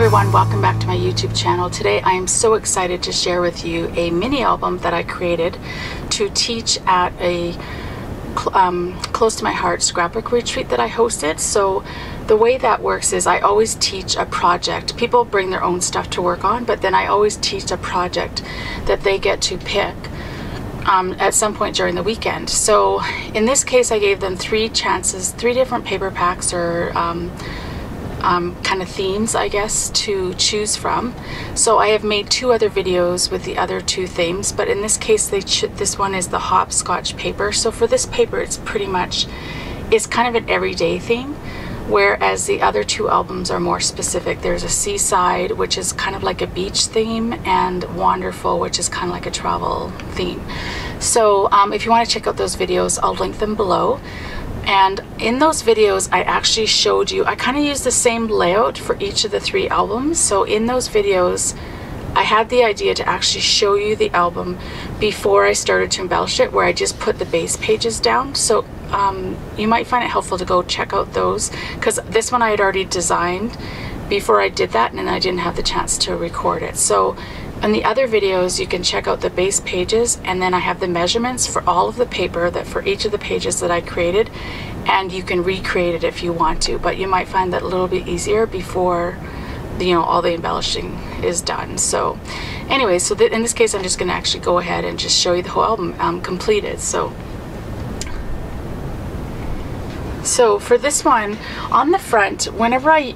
everyone, welcome back to my YouTube channel. Today I am so excited to share with you a mini album that I created to teach at a close to my heart scrapbook retreat that I hosted. So the way that works is I always teach a project. People bring their own stuff to work on, but then I always teach a project that they get to pick at some point during the weekend. So in this case I gave them 3 chances, 3 different paper packs or kind of themes, I guess, to choose from. So I have made 2 other videos with the other 2 themes, but in this case this one is the Hopscotch paper. So for this paper it's kind of an everyday theme, whereas the other 2 albums are more specific. There's a seaside, which is kind of like a beach theme, and wonderful, which is kind of like a travel theme. So if you want to check out those videos, I'll link them below. And in those videos I actually showed you, I kind of used the same layout for each of the 3 albums. So in those videos I had the idea to actually show you the album before I started to embellish it, where I just put the base pages down. So you might find it helpful to go check out those, because this one I had already designed before I did that, and then I didn't have the chance to record it. So in the other videos you can check out the base pages, and then I have the measurements for all of the paper that for each of the pages that I created, and you can recreate it if you want to, but you might find that a little bit easier before all the embellishing is done. So anyway, so in this case I'm just going to actually go ahead and just show you the whole album completed. So for this one, on the front, whenever I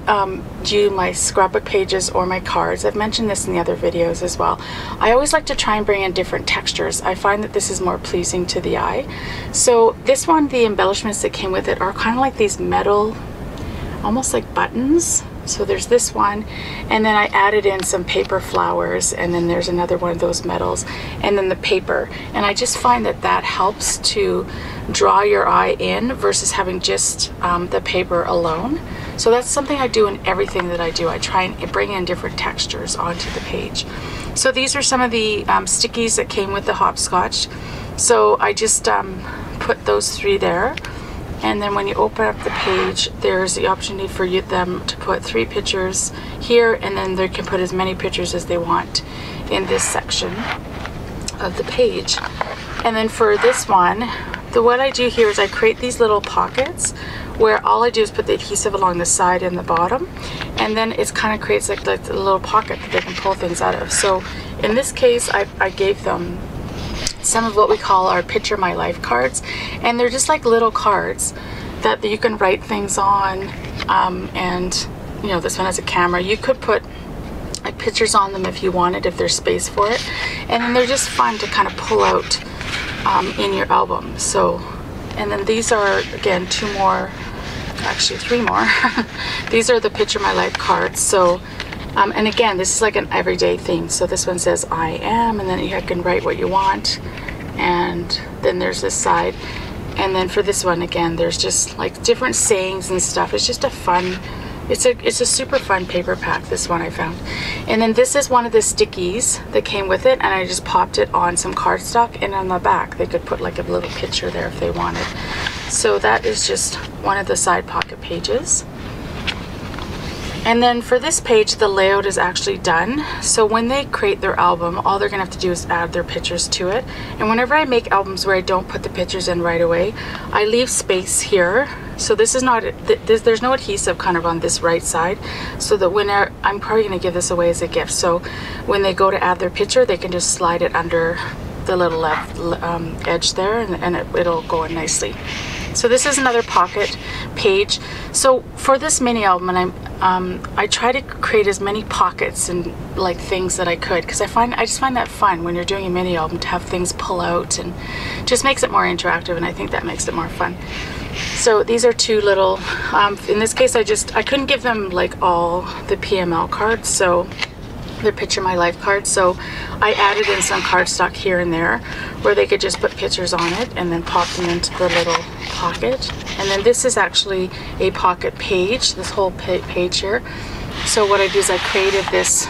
do my scrapbook pages or my cards, I've mentioned this in the other videos as well, I always like to try and bring in different textures. I find that this is more pleasing to the eye. So this one, the embellishments that came with it are kind of like these metal, almost like buttons. So there's this one, and then I added in some paper flowers, and then there's another one of those metals, and then the paper. And I just find that that helps to draw your eye in versus having just the paper alone. So that's something I do in everything that I do. I try and bring in different textures onto the page. So these are some of the stickies that came with the Hopscotch. So I just put those 3 there. And then when you open up the page, there's the opportunity for them to put 3 pictures here, and then they can put as many pictures as they want in this section of the page. And then for this one, what I do here is I create these little pockets where all I do is put the adhesive along the side and the bottom, and then it kind of creates like a little pocket that they can pull things out of. So in this case I gave them some of what we call our Picture My Life cards, and they're just like little cards that you can write things on, and this one has a camera. You could put like pictures on them if you wanted, if there's space for it, and then they're just fun to kind of pull out in your album. So, and then these are again 2 more, actually 3 more. These are the Picture My Life cards. So and again, this is like an everyday theme. So this one says I am, and then you can write what you want, and then there's this side. And then for this one, again, there's just like different sayings and stuff. It's just a fun, it's a super fun paper pack, this one I found. And then this is one of the stickies that came with it, and I just popped it on some cardstock, and on the back they could put like a little picture there if they wanted. So that is just one of the side pocket pages. And then for this page, the layout is actually done. So when they create their album, all they're gonna have to do is add their pictures to it. And whenever I make albums where I don't put the pictures in right away, I leave space here. So this is not, there's no adhesive kind of on this right side, so that when I'm probably gonna give this away as a gift. So when they go to add their picture, they can just slide it under the little left edge there, and it'll go in nicely. So this is another pocket page. So for this mini album, and I try to create as many pockets and like things that I could, because I just find that fun when you're doing a mini album to have things pull out, and just makes it more interactive, and I think that makes it more fun. So these are 2 little, in this case I couldn't give them like all the PML cards, so the Picture My Life cards, so I added in some cardstock here and there where they could just put pictures on it and then pop them into the little pocket. And then this is actually a pocket page, this whole page here. So what I did is I created this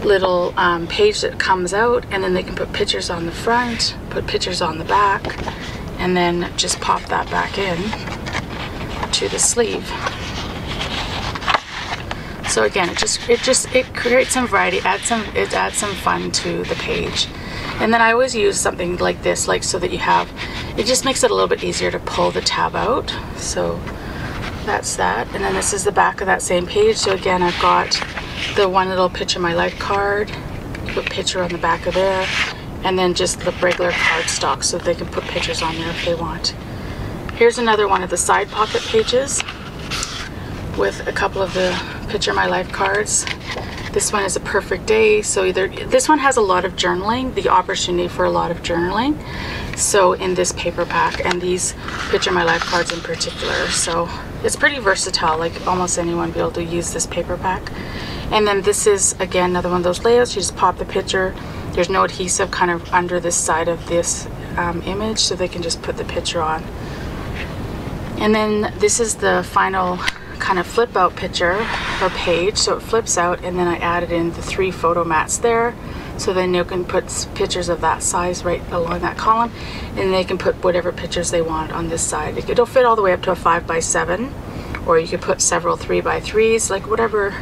little page that comes out, and then they can put pictures on the front, put pictures on the back, and then just pop that back in to the sleeve. So again, it creates some variety, it adds some fun to the page. And then I always use something like this, like so that you have, it just makes it a little bit easier to pull the tab out. So that's that. And then this is the back of that same page. So again, I've got the one little picture my life card, put picture on the back of there, and then just the regular cardstock so they can put pictures on there if they want. Here's another one of the side pocket pages with a couple of the picture my life cards. This one is a perfect day, so either this one has a lot of journaling, the opportunity for a lot of journaling, so in this paper pack, and these picture my life cards in particular. So it's pretty versatile, like almost anyone will be able to use this paper pack. And then this is again another one of those layouts. You just pop the picture, there's no adhesive kind of under this side of this image, so they can just put the picture on. And then this is the final kind of flip out picture or page, so it flips out, and then I added in the 3 photo mats there, so then you can put pictures of that size right along that column, and they can put whatever pictures they want on this side. It'll fit all the way up to a 5x7, or you could put several 3x3s, like whatever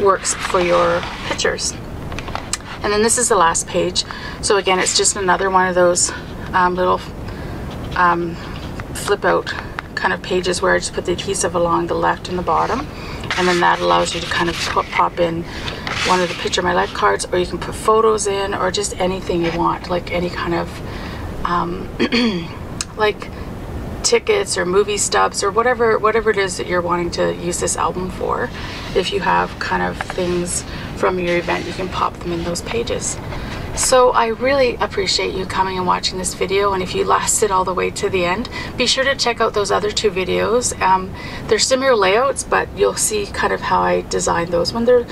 works for your pictures. And then this is the last page, so again it's just another one of those little flip out kind of pages where I just put the adhesive along the left and the bottom, and then that allows you to kind of pop in one of the picture my life cards, or you can put photos in, or just anything you want, like any kind of like tickets or movie stubs or whatever it is that you're wanting to use this album for. If you have kind of things from your event, you can pop them in those pages. So I really appreciate you coming and watching this video, and if you lasted all the way to the end, be sure to check out those other 2 videos. They're similar layouts, but you'll see kind of how I designed those when they're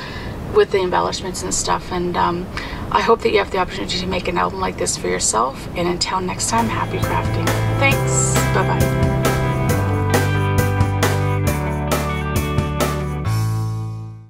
with the embellishments and stuff. And I hope that you have the opportunity to make an album like this for yourself, and until next time, happy crafting. Thanks, bye bye.